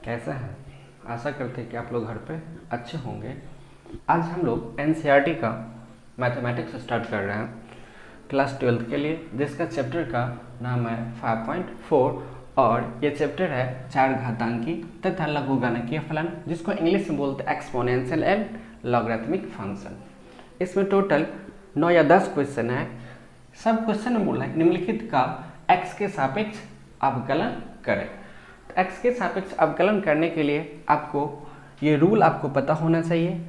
कैसे हैं? आशा करते हैं कि आप लोग घर पे अच्छे होंगे। आज हम लोग एनसीईआरटी का मैथमेटिक्स स्टार्ट कर रहे हैं क्लास 12th के लिए, जिसका चैप्टर का नाम है 5.4 और ये चैप्टर है चार घातांकी तथा लघुगणकीय फलन, जिसको इंग्लिश में बोलते हैं एक्सपोनेंशियल एंड लॉगरिथमिक फंक्शन। इसमें टोटल 9 या 10 क्वेश्चन है। सब क्वेश्चन में बोला है निम्नलिखित का x के सापेक्ष अवकलन करें। तो x के सापेक्ष अवकलन करने के लिए आपको ये रूल आपको पता होना चाहिए,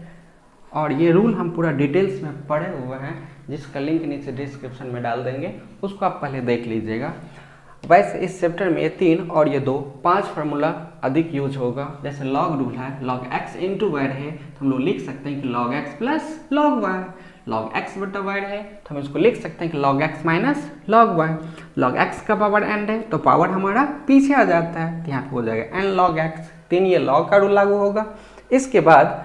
और ये रूल हम पूरा डिटेल्स में पढ़े हुए हैं, जिसका लिंक नीचे डिस्क्रिप्शन में डाल देंगे, उसको आप पहले देख लीजिएगा। वैसे इस चैप्टर में ये 3 और ये 5 फार्मूला अधिक यूज होगा। जैसे लॉग रूल है, लॉग x इंटू वाई है तो हम लोग लिख सकते हैं कि log x plus log y. Log x बटा वाई है तो हम इसको लिख सकते हैं कि log x minus log y. Log x का पावर n है तो पावर हमारा पीछे आ जाता है, तो यहाँ पे हो जाएगा n लॉग x। 3 ये लॉग का रूल लागू होगा। इसके बाद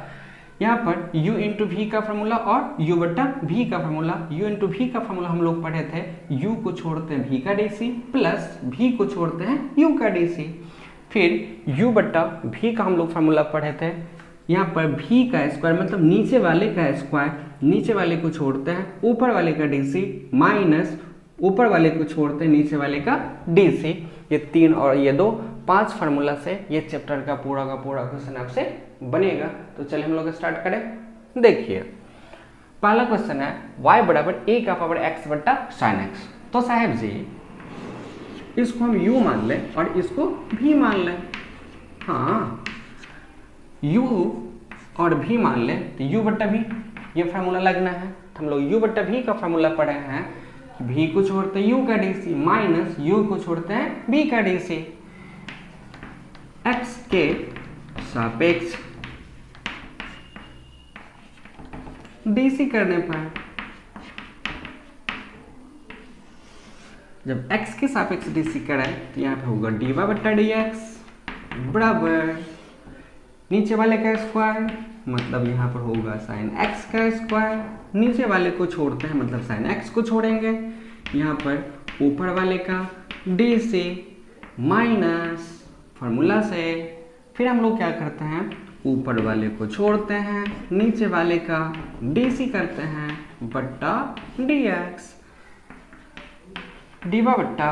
यहाँ पर u इंटू वी का फार्मूला और u बटा v का फार्मूला। u इंटू वी का फार्मूला हम लोग पढ़े थे, u को छोड़ते हैं v का dc प्लस v को छोड़ते हैं u का dc। फिर u बटा v का हम लोग फार्मूला पढ़े थे, यहाँ पर v का स्क्वायर मतलब नीचे वाले का स्क्वायर, नीचे वाले को छोड़ते हैं ऊपर वाले का dc माइनस ऊपर वाले को छोड़ते हैं नीचे वाले का dc। ये 3 और ये 5 फार्मूला से ये चैप्टर का पूरा क्वेश्चन आपसे बनेगा। तो चलिए हम लोग स्टार्ट करें। देखिए पहला क्वेश्चन है y बराबर a का पावर x बटा साइन x। तो साहब जी इसको हम u मान लें और इसको v मान लें। हाँ, u और v मान लें तो u बटा v ये फार्मूला लगना है। तो हम लोग u बटा v का फार्मूला पढ़े हैं, v को छोड़ते हैं u का dc माइनस u को छोड़ते हैं v का dc। x के सापेक्ष dc करने पर जब x के सापेक्ष dc करें तो यहाँ पे होगा dy बटा dx बराबर नीचे वाले का स्क्वायर मतलब यहाँ पर होगा साइन x का स्क्वायर, नीचे वाले को छोड़ते हैं मतलब साइन x को छोड़ेंगे, यहाँ पर ऊपर वाले का dc माइनस फार्मूला से फिर हम लोग क्या करते हैं, ऊपर वाले को छोड़ते हैं नीचे वाले का dc करते हैं बट्टा dx। dy बट्टा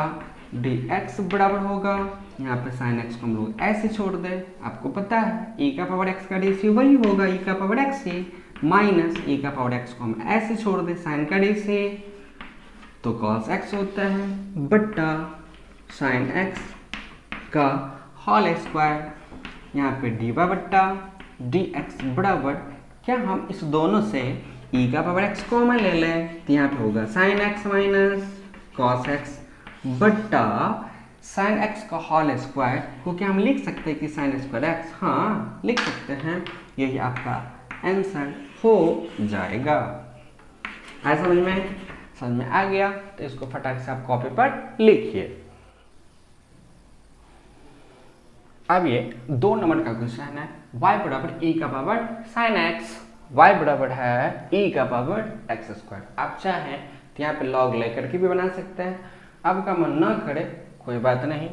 dx बराबर होगा, यहाँ पे साइन x को हम लोग ऐसे छोड़ दें, आपको पता है e का पावर x का dc वही होगा e का पावर x माइनस e का पावर x को हम ऐसे छोड़ दें साइन का dc तो cos x होता है बट्टा साइन x का होल स्क्वायर। यहाँ पे dy बट्टा dx बराबर क्या हम इस दोनों से e का पावर x कॉमन ले लें तो यहाँ पे होगा sine x minus cos x बट्टा साइन x का होल स्क्वायर को क्या हम लिख सकते हैं कि साइन स्क्वायर x, हाँ लिख सकते हैं। यही आपका आंसर हो जाएगा। आया समझ में आ गया तो इसको फटाक से आप कॉपी पर लिखिए। अब ये 2 नंबर का क्वेश्चन है, y बराबर e का पावर साइन x, y बराबर है e का पावर x स्क्वायर। आप चाहें तो यहाँ पे लॉग लेकर के भी बना सकते हैं, आपका मन ना करे कोई बात नहीं,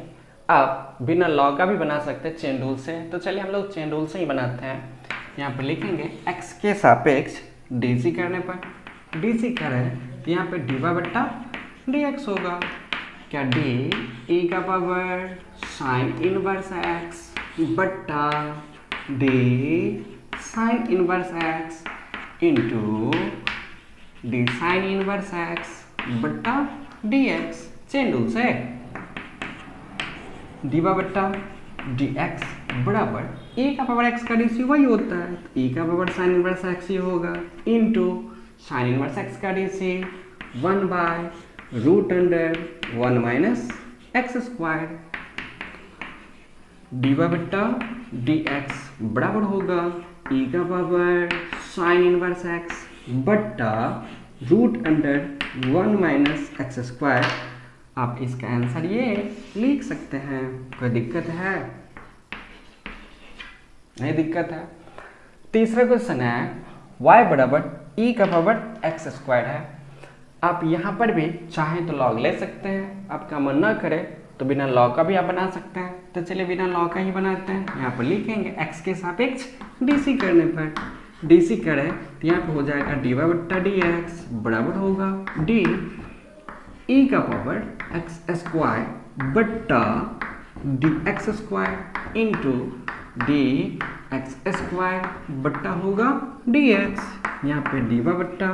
आप बिना लॉग का भी बना सकते हैं चेन रूल से। तो चलिए हम लोग चेन रूल से ही बनाते हैं। यहाँ पे लिखेंगे x के सापेक्ष dc करने पर, dc करें तो यहाँ पे dy बट्टा dx होगा, क्या d e का पावर साइन इनवर्स x बट्टा d sine inverse x into d sine inverse x बट्टा dx। चेन रूल से dy बट्टा dx बराबर e का पावर x का dc वही होता है, तो e का पावर साइन इनवर्स x ही होगा इंटू साइन इनवर्स x का dc 1 by root under 1 minus x square. dy बट्टा dx बराबर होगा e का पावर साइन इनवर्स x बट्टा root under 1 minus x square. आप इसका आंसर ये लिख सकते हैं, कोई दिक्कत है? नहीं दिक्कत है। तीसरा क्वेश्चन है y बराबर e का पावर x स्क्वायर है। आप यहाँ पर भी चाहें तो लॉग ले सकते हैं, आपका मन ना करे तो बिना लॉग का भी आप बना सकते हैं। तो चलिए बिना लॉ का ही बनाते हैं। यहाँ पर लिखेंगे x के सापेक्ष dc करने पर, dc करें तो यहाँ पर हो जाएगा dy बट्टा dx बराबर होगा d e का पावर x स्क्वायर बट्टा dx square into dx square बट्टा होगा dx। यहाँ पे dy बट्टा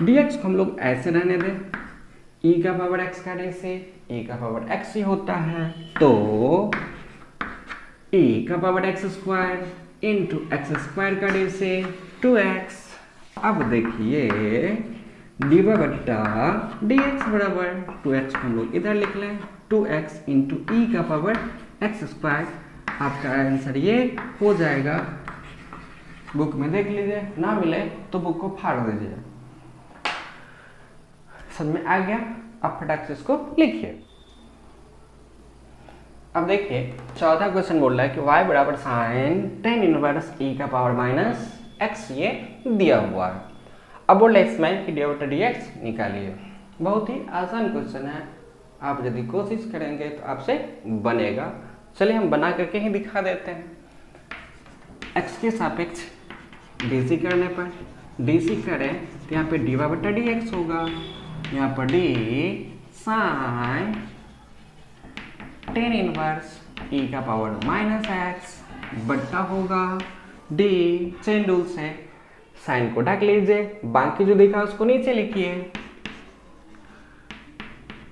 dx को हम लोग ऐसे रहने दें, e का पावर x का डे से e का पावर x ही होता है, तो e का power x square into x square का डे से 2x। अब देखिए dy बट्टा dx बराबर 2x को हम लोग इधर लिख लें, 2x इंटू ई का पावर x स्क्वायर। आपका आंसर ये हो जाएगा। बुक में देख लीजिए, ना मिले तो बुक को फाड़ दीजिए। समझ में आ गया? अब फटाक से इसको लिखिए। अब देखिए चौथा क्वेश्चन बोल रहा है कि y बराबर साइन टेन इनवर्स e का पावर माइनस x ये दिया हुआ है। अब बोल रहा है इसमें कि dy बटा dx निकालिए। बहुत ही आसान क्वेश्चन है, आप यदि कोशिश करेंगे तो आपसे बनेगा। चलिए हम बना करके ही दिखा देते हैं। x के सापेक्ष dc करने पर, dc करें तो यहाँ पे dy बटा dx होगा, यहाँ पर d sine tan inverse e का पावर माइनस x बट्टा होगा d, चेन रूल से साइन को ढक लीजिए, बाकी जो दिखा उसको नीचे लिखिए,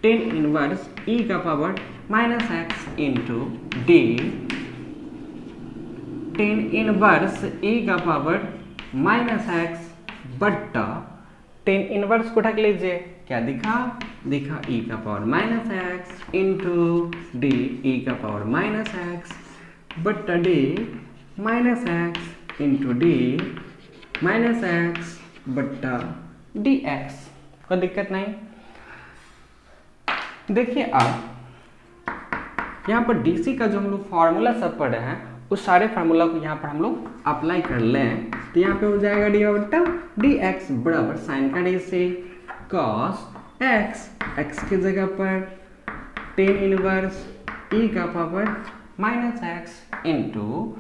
टेन इनवर्स e का power minus x into d, tan inverse e का पावर माइनस x बट्टा टेन इनवर्स को ढक लीजिए, क्या दिखा? दिखा e का power minus x into d, e का पावर माइनस x बट्टा d minus x into d minus x बट्टा dx। कोई दिक्कत नहीं। देखिए अब यहाँ पर dc का जो हम लोग फॉर्मूला सब पढ़े हैं उस सारे फार्मूला को यहाँ पर हम लोग अप्लाई कर लें, तो यहाँ पे हो जाएगा dy बट्टा dx बराबर साइन का d से cos x, x की जगह पर टेन इनवर्स e का power minus x into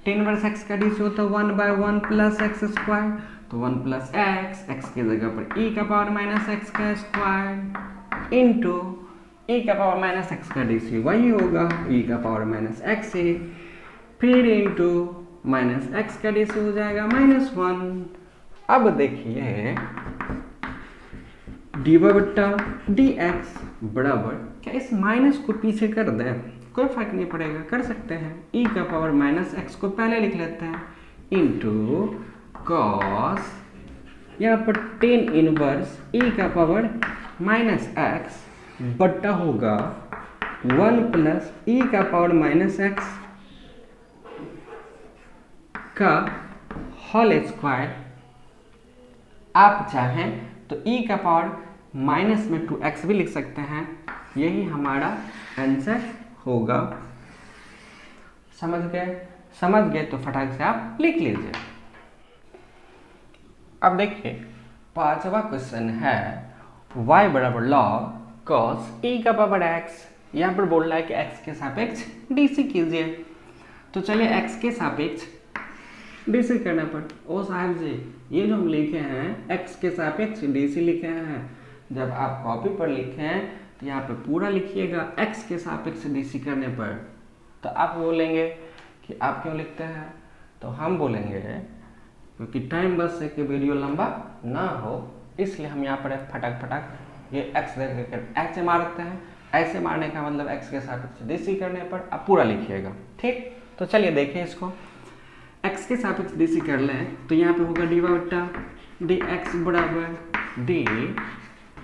tan inverse x का डी से होता है 1/1 प्लस एक्स स्क्वायर, तो 1 प्लस x की जगह पर e का पावर माइनस x का स्क्वायर इंटू e का पावर माइनस x का डी से वही होगा e का पावर माइनस x से, फिर इंटू माइनस x का डी से हो जाएगा -1। अब देखिए dy बट्टा dx बराबर, क्या इस माइनस को पीछे कर दें? कोई फर्क नहीं पड़ेगा, कर सकते हैं। e का पावर माइनस x को पहले लिख लेते हैं इंटू कॉस, यहाँ पर टेन इनवर्स e का पावर माइनस x बट्टा होगा 1 प्लस e का पावर माइनस x का होल स्क्वायर। आप चाहें तो e का पावर माइनस में 2x भी लिख सकते हैं, यही हमारा आंसर होगा। समझ गए? समझ गए तो फटाक से आप लिख लीजिए। अब देखिए पांचवा क्वेश्चन है y बराबर लॉग cos e का पावर x। यहाँ पर बोल रहा है कि x के सापेक्ष dc कीजिए, तो चलिए x के सापेक्ष dc करने पर, ओ साहब जी ये जो हम लिखे हैं x के सापेक्ष dc लिखे हैं, जब आप कॉपी पर लिखें तो यहाँ पे पूरा लिखिएगा x के सापेक्ष dc करने पर। तो आप बोलेंगे कि आप क्यों लिखते हैं, तो हम बोलेंगे क्योंकि टाइम बस है कि वीडियो लंबा ना हो, इसलिए हम यहाँ पर फटाक फटाक ये x देख ऐसे मारते हैं। ऐसे मारने का मतलब x के सापेक्ष dc करने पर आप पूरा लिखिएगा, ठीक। तो चलिए देखिए इसको, x के सापेक्ष dc कर लें तो यहाँ पे होगा dy बट्टा dx बराबर d,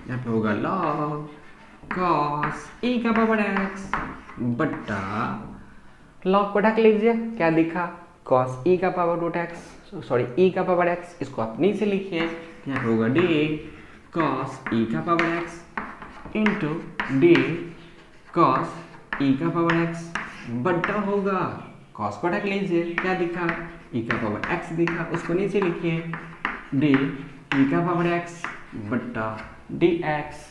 यहाँ पे होगा log cos e का पावर x बट्टा, log को ढक लीजिए, क्या दिखा? cos e का power root x, sorry e का पावर x, इसको आप नीचे लिखिए, यहाँ पे होगा d cos e का power x into d cos e का पावर x बट्टा होगा, cos को ढक लीजिए, क्या दिखा? e का पावर x दिखा, उसको नीचे लिखिए, d e का पावर x बट्टा dx।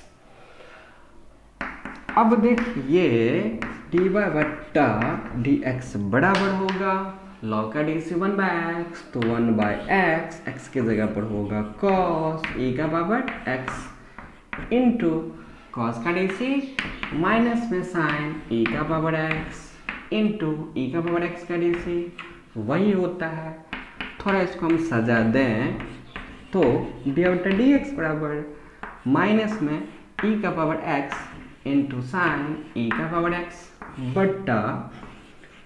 अब देखिए डी वाई बट्टा डी एक्स बराबर होगा लॉग का डी सी 1/x, तो 1/x, x की जगह पर होगा cos e का पावर x इंटू कॉस का डी सी माइनस में साइन e का पावर x इंटू e का पावर x का डी सी वही होता है। थोड़ा इसको हम सजा दें तो डी बटा डी एक्स बराबर माइनस में e का power x into sine e का पावर x बट्टा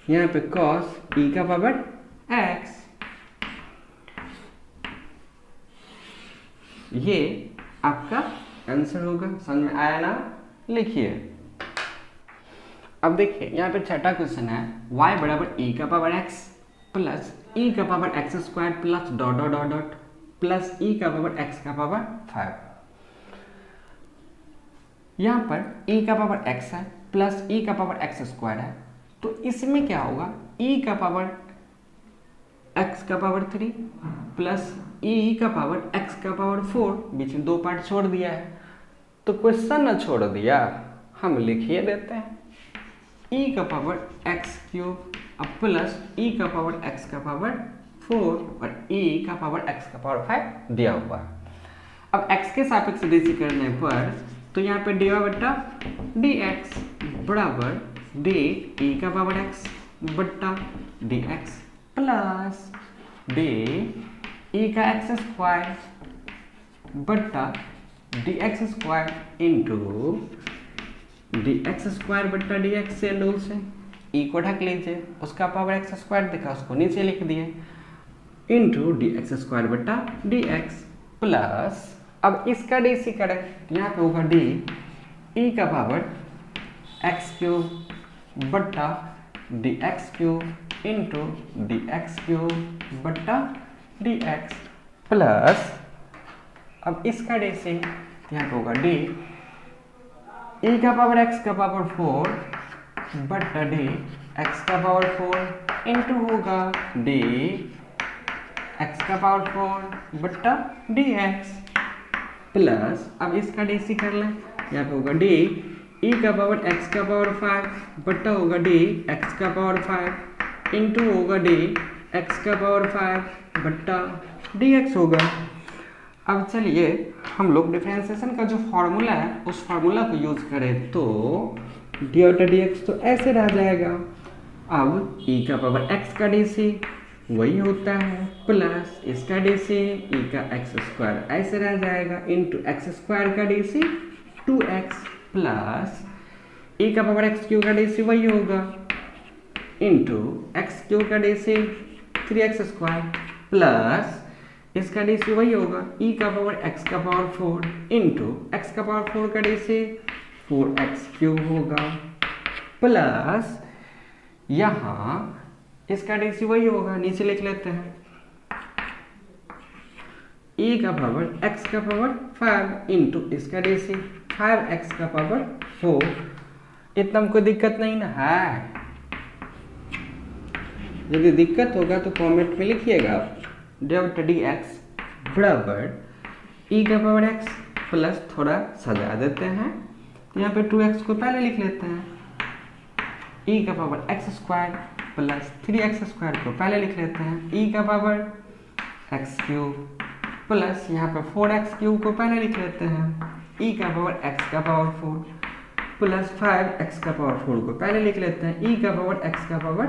यहाँ पे cos e का पावर x, ये आपका आंसर होगा। समझ में आया ना? लिखिए। अब देखिए यहाँ पे छठा क्वेश्चन है y बराबर e का पावर x प्लस e का power x square plus dot dot dot dot plus e का पावर x का पावर 5। यहाँ पर e का पावर x है प्लस e का पावर x स्क्वायर है, तो इसमें क्या होगा e का पावर x का पावर 3 प्लस e का पावर x का पावर 4, बीच में 2 पार्ट छोड़ दिया है, तो क्वेश्चन न छोड़ दिया, हम लिखिए देते हैं e का पावर x क्यूब अब प्लस e का पावर x का पावर 4 और e का पावर x का पावर 5 दिया हुआ है। अब x के सापेक्ष डीसी करने पर तो यहाँ पे डी बट्टा डी एक्स बराबर डी ई का पावर x बट्टा D x plus D E का एक्स स्क्वायर बट्टा D x square into D x square बट्टा डी एक्स से रूल से ई को ढक लीजिए, उसका पावर एक्स स्क्वायर दिखा उसको नीचे लिख दिए इंटू डी एक्स स्क्वायर बट्टा डी एक्स प्लस अब इसका डी सी करें यहाँ पे होगा डी ई का पावर एक्स क्यूब बट्टा D x cube into D x cube बट्टा डी एक्स प्लस अब इसका डी सी यहाँ पे होगा डी ई का पावर एक्स का पावर 4 बट्टा डी एक्स का पावर 4 इंटू होगा डी एक्स का पावर 4 बट्टा डी एक्स प्लस अब इसका डी सी कर लें, यहाँ पे होगा डी ई का पावर एक्स का पावर 5 बट्टा होगा डी एक्स का पावर 5 इंटू होगा डी एक्स का पावर 5 बट्टा डी एक्स होगा। अब चलिए हम लोग डिफरेंशिएशन का जो फॉर्मूला है उस फॉर्मूला को यूज करें तो डी बटा डी एक्स तो ऐसे रह जाएगा। अब ई का पावर एक्स का डी सी वही होता है प्लस इसका डी सी ई का एक्स स्क्वायर ऐसे रह जाएगा इंटू एक्स स्क्वायर का D C 2x plus e का पावर एक्स क्यू का डी सी वही होगा इंटू एक्स क्यू का D C 3x square plus इसका डी सी वही होगा ई का पावर एक्स का पावर 4 इंटू एक्स का पावर 4 का डी सी 4x क्यूब होगा प्लस यहाँ इसका डी सी वही होगा, नीचे लिख लेते हैं e का पावर x का पावर 5 इंटू इसका डी सी 5x का पावर 4। इतना कोई दिक्कत नहीं ना है? यदि दिक्कत होगा तो कमेंट में लिखिएगा आप। डी बटा डी एक्स बराबर ई का पावर x प्लस थोड़ा सजा देते हैं तो यहाँ पे 2x को पहले लिख लेते हैं, ई का power x square plus 3x square को पहले लिख लेते हैं, ई का पावर x क्यूब प्लस यहाँ पे 4x क्यूब को पहले लिख लेते हैं, ई का पावर x का पावर 4 प्लस 5x का पावर 4 को पहले लिख लेते हैं, ई का पावर x का पावर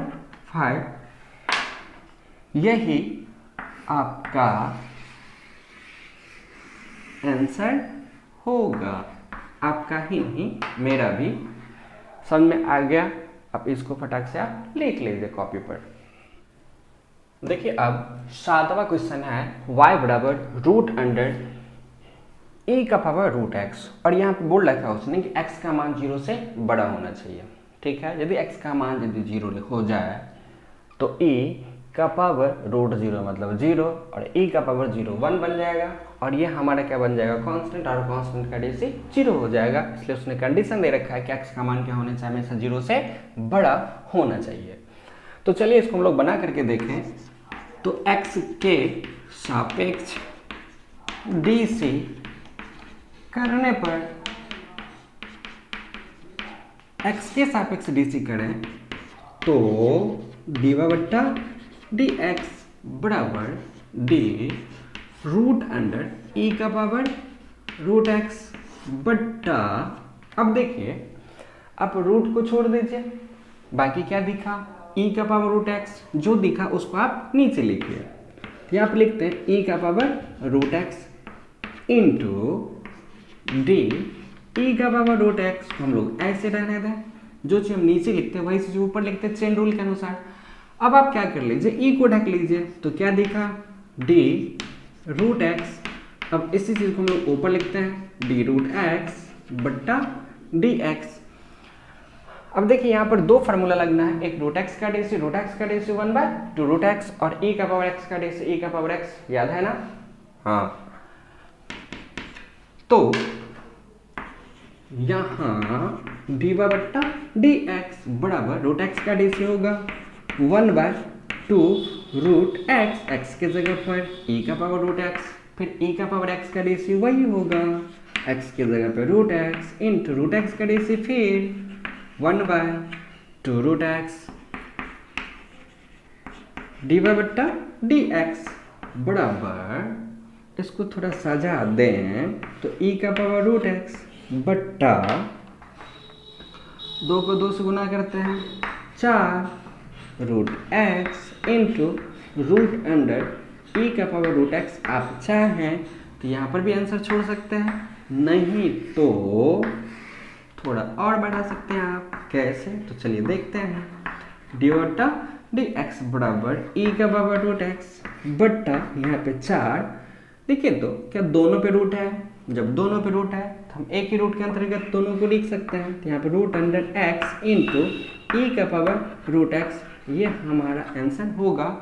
5। यही आपका आंसर होगा, आपका ही नहीं मेरा भी। समझ में आ गया? अब इसको फटाक से आप लिख लीजिए कॉपी पर। देखिए अब 7वां क्वेश्चन है y बराबर रूट अंडर e का पावर रूट x और यहाँ पे बोल रखा है उसने कि x का मान 0 से बड़ा होना चाहिए। ठीक है, यदि x का मान यदि 0 हो जाए तो e का पावर रूट 0 मतलब 0 और e का पावर 0 1 बन जाएगा और ये हमारा क्या बन जाएगा कांस्टेंट और कांस्टेंट का डीसी 0 हो जाएगा। इसलिए उसने कंडीशन दे रखा है कि x का मान क्या होना चाहिए, हमेशा 0 से बड़ा होना चाहिए। तो चलिए इसको हम लोग बना करके देखें। तो x के सापेक्ष डीसी करने पर x के सापेक्ष डीसी करें तो dy बट्टा डी एक्स बराबर डी रूट अंडर ई का पावर रूट एक्स बट्टा, अब देखिए आप रूट को छोड़ दीजिए, बाकी क्या दिखा e का पावर रूट एक्स, जो दिखा उसको आप नीचे लिखिए। तो यहाँ पे लिखते हैं e का power root x into D e का पावर रूट एक्स हम लोग ऐसे रहने दें, जो चीज हम नीचे लिखते हैं वही चीज ऊपर लिखते हैं चेन रूल के अनुसार। अब आप क्या कर लीजिए e को ढक लीजिए, तो क्या दिखा डी रूट एक्स, अब इसी चीज को हम लोग ऊपर लिखते हैं डी रूट एक्स बट्टा डी एक्स। अब देखिए यहाँ पर दो फार्मूला लगना है, एक रूट एक्स का डीसी 1/2 रूट एक्स और e का पावर x का डीसी e का पावर x, याद है ना? हाँ, तो यहाँ dy बट्टा डी एक्स बराबर रूट एक्स का डीसी होगा 1/2 रूट एक्स, एक्स के जगह पर e का पावर रूट एक्स, फिर e का पावर x का डीसी वही होगा x के जगह पे root x into root x का डीसी फिर 1/2 रूट एक्स डी बट्टा डी एक्स बराबर, इसको थोड़ा सजा दें तो e का पावर रूट एक्स बट्टा 2 को 2 से गुना करते हैं 4 root x into root under e का पावर रूट एक्स। आप चाहें तो यहाँ पर भी आंसर छोड़ सकते हैं, नहीं तो थोड़ा और बढ़ा सकते हैं आप। कैसे? तो चलिए देखते हैं। डी बट्टा डी एक्स बराबर ई का पावर रूट एक्स बट्टा यहाँ पे 4, देखिए तो क्या दोनों पे रूट है, जब दोनों पे रूट है तो हम एक ही रूट के अंतर्गत दोनों को लिख सकते हैं। तो यहाँ पे रूट अंडर एक्स इंटू ई का पावर रूट एक्स, ये हमारा आंसर होगा।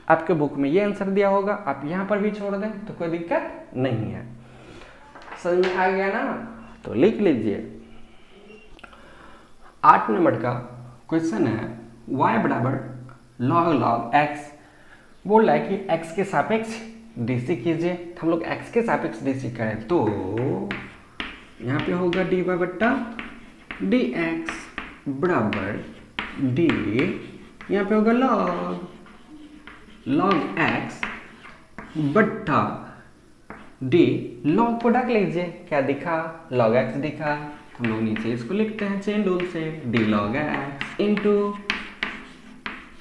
आपके बुक में ये आंसर दिया होगा, आप यहाँ पर भी छोड़ दें तो कोई दिक्कत नहीं है। समझ में आ गया ना? तो लिख लीजिए। 8 नंबर का क्वेश्चन है y बराबर log x, बोल रहा है कि x के सापेक्ष डीसी कीजिए। तो हम लोग x के सापेक्ष डीसी करें तो यहाँ पे होगा dy बट्टा डी एक्स बराबर डी, यहाँ पे होगा log x बट्टा डी, log को ढक लीजिए, क्या दिखा log x दिखा, हम लोग नीचे इसको लिखते हैं चेन रूल से D log x into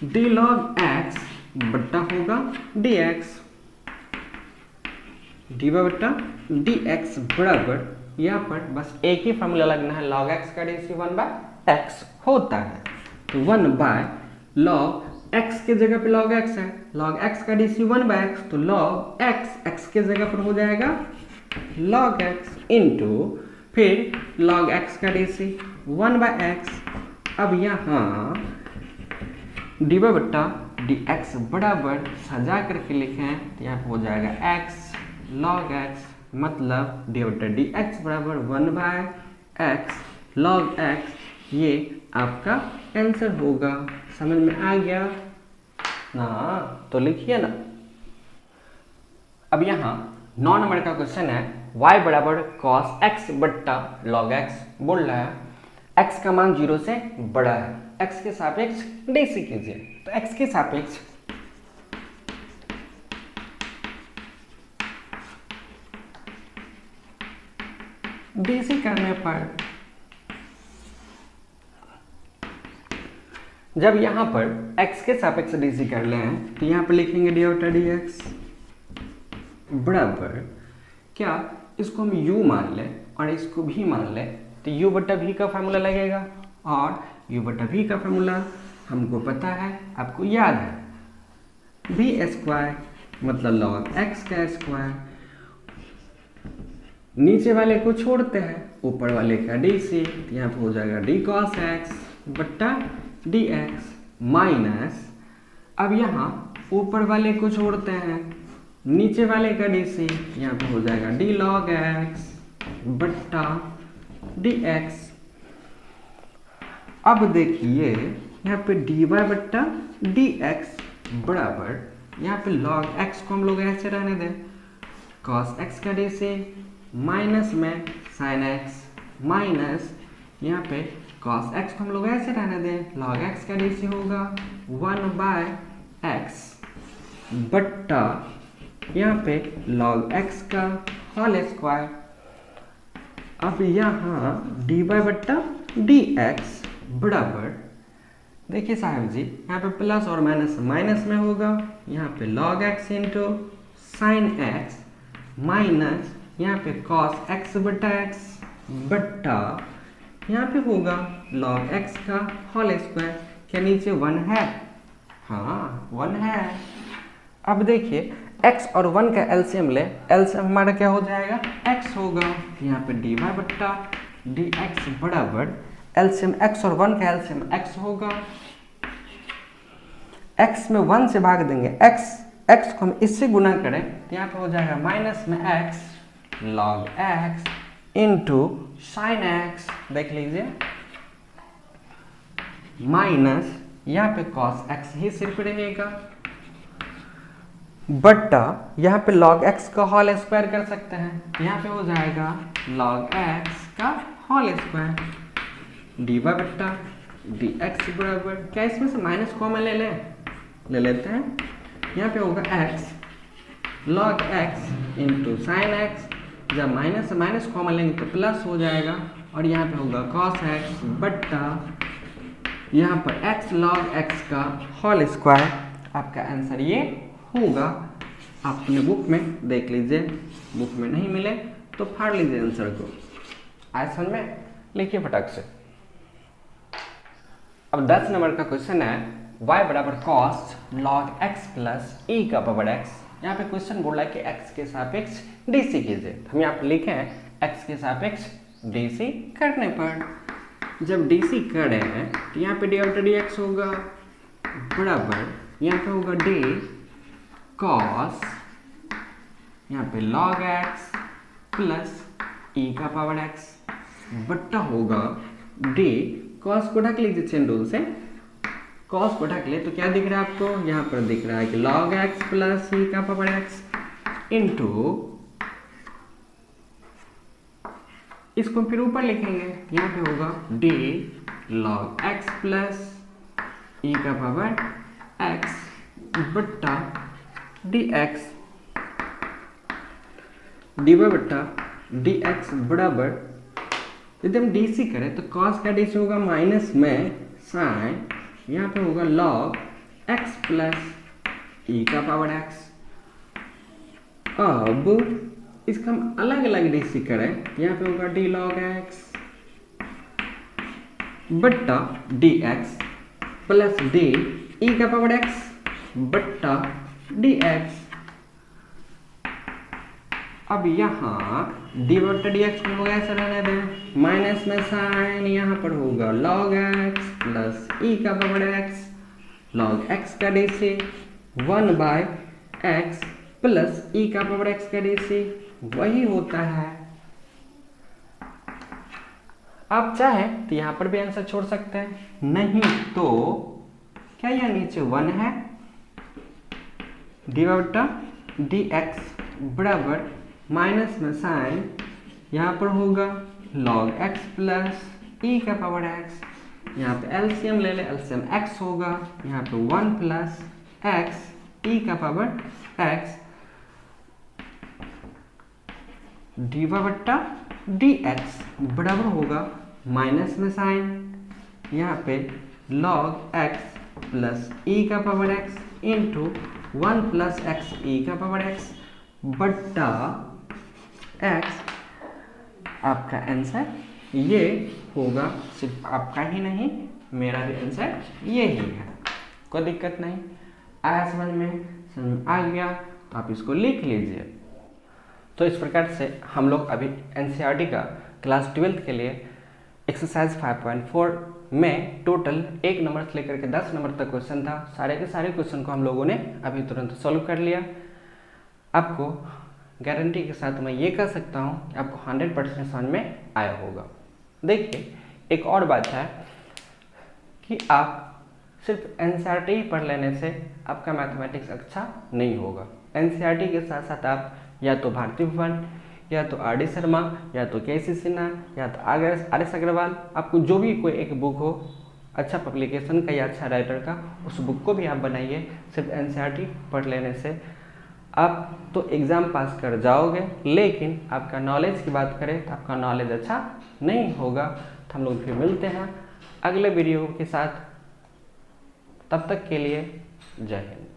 D log x बट्टा होगा डी एक्स, डी बट्टा डी एक्स बराबर, यहाँ पर बस एक ही फॉर्मूला लगना है, लॉग एक्स का डीसी 1/x होता है। तो 1/log x के जगह पे log x है, log x का डीसी 1/x, तो log x के जगह पर हो जाएगा log x इंटू फिर log x का डीसी 1/x। अब यहाँ डी बट्टा डी एक्स बराबर सजा करके लिखें तो यहाँ पे हो जाएगा x log x, मतलब डी बट्टा डी एक्स बराबर 1/x log x, ये आपका आंसर होगा। समझ में आ गया ना? तो लिखिए ना। अब यहाँ 9 नंबर का क्वेश्चन है y बराबर cos x बट्टा log x, बोल रहा है x का मान 0 से बड़ा है, x के सापेक्ष डीसी कीजिए। तो x के सापेक्ष डीसी करने पर जब यहाँ पर x के सापेक्ष डीसी कर लें तो यहाँ पर लिखेंगे डी बटा डी एक्स बराबर, क्या इसको हम u मान लें और इसको भी मान लें तो u बटा v का फार्मूला लगेगा, और u बटा v का फार्मूला हमको पता है, आपको याद है v स्क्वायर मतलब log x का स्क्वायर, नीचे वाले को छोड़ते हैं ऊपर वाले का डीसी, तो यहाँ पर हो जाएगा डी कॉस एक्स बट्टा डी एक्स माइनस, अब यहाँ ऊपर वाले को छोड़ते हैं नीचे वाले का डीसी, यहाँ पे हो जाएगा डी लॉग एक्स बट्टा डी एक्स। अब देखिए यहाँ पे डी वाई बट्टा डी एक्स बराबर, यहाँ पे लॉग एक्स को हम लोग ऐसे रहने दें, कॉस एक्स का डीसी माइनस में साइन एक्स माइनस यहाँ पे cos x को हम लोग ऐसे रहने दें, log x का DC होगा 1/x बट्टा यहाँ पे log x का होल स्क्वायर। अब यहाँ dy बट्टा dx बराबर, देखिए साहब जी, यहाँ पे प्लस और माइनस माइनस में होगा, यहाँ पे log x into sine x minus यहाँ पे cos x बट्टा x बट्टा यहाँ पे होगा log x का होल स्क्वायर। क्या नीचे 1 है? हाँ 1 है। अब देखिए x और 1 का एलसीएम ले, एलसीएम हमारा क्या हो जाएगा? x होगा। यहाँ पे dy बट्टा dx बराबर एलसीएम x और 1 का एलसीएम x होगा। x में 1 से भाग देंगे, x को हम इससे गुना करें तो यहाँ पे हो जाएगा माइनस में x log x into sine x, देख लीजिए, माइनस यहाँ पे cos x ही सिर्फ रहेगा बट्टा यहाँ पे log x का होल स्क्वायर कर सकते हैं, यहाँ पे हो जाएगा log x का होल स्क्वायर dy बट्टा dx बराबर, क्या इसमें से माइनस कॉमन ले लेते हैं, यहाँ पे होगा x log x into sine x, जब माइनस से माइनस कॉमन लेंगे तो प्लस हो जाएगा, और यहाँ पे होगा cos x बट्टा यहाँ पर x log x का होल स्क्वायर। आपका आंसर ये होगा। आप अपने बुक में देख लीजिए, बुक में नहीं मिले तो फाड़ लीजिए आंसर को। आए समझ में? लिखिए फटाक से। अब 10 नंबर का क्वेश्चन है y बराबर cos log x plus e का पावर x। यहाँ पे क्वेश्चन बोल रहा है कि x के सापेक्ष dc कीजिए। हम यहाँ पे लिखे हैं x के सापेक्ष dc करने पर, जब dc कर रहे हैं तो यहाँ पे dy बटा dx होगा बराबर, यहाँ पे होगा d cos यहाँ पे log x प्लस e का पावर x बट्टा होगा d, cos को ढक लीजिए चेन रूल से, cos को ढक ले तो क्या दिख रहा है आपको? यहाँ पर दिख रहा है कि log x प्लस e का पावर x इंटू, इसको फिर ऊपर लिखेंगे, यहाँ पे होगा d log x plus e का पावर x बट्टा dx, dy बट्टा dx बराबर, यदि हम dc करें तो cos का dc होगा माइनस में साइन, यहाँ पे होगा log x प्लस e का पावर x। अब इसका हम अलग अलग डीसी करें, यहाँ पे होगा d log x बट्टा dx प्लस d e का पावर x बट्टा dx। अब यहाँ d बट्टा dx को होगा ऐसा रहने दें, माइनस में साइन, यहाँ पर होगा log x प्लस e का पावर x, log x का dc 1/x प्लस e का पावर x का dc वही होता है। आप चाहें तो यहाँ पर भी आंसर छोड़ सकते हैं, नहीं तो क्या यहाँ नीचे 1 है, dy बट्टा dx बराबर माइनस में साइन, यहाँ पर होगा log x प्लस e का पावर x, यहाँ पे एलसीएम ले ले, एलसीएम x होगा, यहाँ पे 1 प्लस x e का पावर x dy बट्टा dx बराबर होगा माइनस में साइन, यहाँ पे log x प्लस e का power x into 1 plus x e का पावर x बट्टा x। आपका आंसर ये होगा, सिर्फ आपका ही नहीं मेरा भी आंसर ये ही है, कोई दिक्कत नहीं। आया समझ में आ गया तो आप इसको लिख लीजिए। तो इस प्रकार से हम लोग अभी एनसीईआरटी का क्लास 12th के लिए एक्सरसाइज 5.4 में टोटल 1 नंबर से लेकर के 10 नंबर तक क्वेश्चन था। सारे के सारे क्वेश्चन को हम लोगों ने अभी तुरंत सॉल्व कर लिया। आपको गारंटी के साथ मैं ये कह सकता हूँ कि आपको 100% समझ में आया होगा। देखिए एक और बात है कि आप सिर्फ एनसीईआरटी पढ़ लेने से आपका मैथमेटिक्स अच्छा नहीं होगा। एनसीईआरटी के साथ साथ आप या तो भारतीय भवन या तो आर डी शर्मा, या तो के सी सिन्हा, या तो आर एस अग्रवाल, आपको जो भी कोई एक बुक हो अच्छा पब्लिकेशन का या अच्छा राइटर का, उस बुक को भी आप बनाइए। सिर्फ एनसीईआरटी पढ़ लेने से आप तो एग्ज़ाम पास कर जाओगे, लेकिन आपका नॉलेज की बात करें तो आपका नॉलेज अच्छा नहीं होगा। तो हम लोग फिर मिलते हैं अगले वीडियो के साथ, तब तक के लिए जय हिंद।